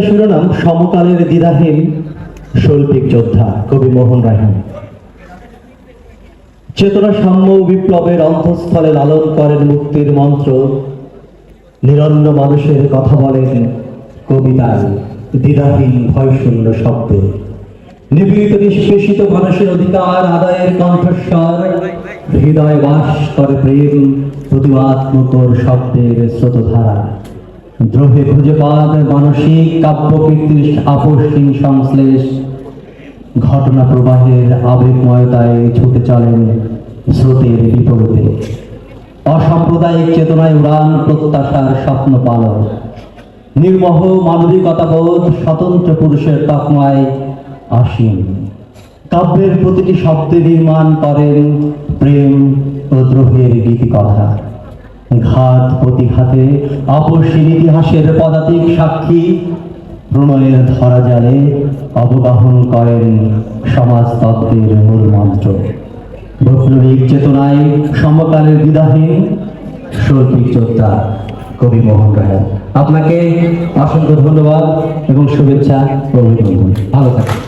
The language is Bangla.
শিরোনাম সমকালের দ্বিধাহীন শৈল্পিক যোদ্ধা কবি মোহন রায়হান। চেতনা সাম্য বিপ্লবের অন্তঃস্থলে লালন করেন মুক্তির মন্ত্র, নিরন্ন মানুষের কথা বলেন কবিতার দ্বিধাহীন ভয়শূন্য শব্দে। নিপীড়িত নিষ্পেষিত মানুষের অধিকার আদায়ের কণ্ঠস্বর, হৃদয়ে বাস করে প্রেম প্রতিবাদমুখর শব্দের স্রোতধারা। দ্রোহে খুঁজে পান মানসিক কাব্যকীর্তির আপসহীন সংশ্লেষ, ঘটনা প্রবাহের আবেগময়তায় ছুটে চলেন স্রোতের বিপরীতে। অসাম্প্রদায়িক চেতনায় উড়ান প্রত্যাশার স্বপ্ন পালন, নির্মোহ মানবিকতা বোধ স্বতন্ত্র পুরুষের তকমায় আসীন। কাব্যের প্রতিটি শব্দে নির্মাণ করেন প্রেম ও দ্রোহের গীতিকথা। ঘাত প্রতিঘাতে আপসীর ইতিহাসের পদাতিক সাক্ষী, প্রণয়ের ধরা জালে অবগাহন করেন সমাজতত্ত্বের মূল মন্ত্র। বৈপ্লবিক চেতনায় সমকালের দ্বিধাহীন শৈল্পিক যোদ্ধা কবি মোহন রায়হান। আপনাকে অসংখ্য ধন্যবাদ এবং শুভেচ্ছা ও অভিনন্দন। ভালো থাকুন।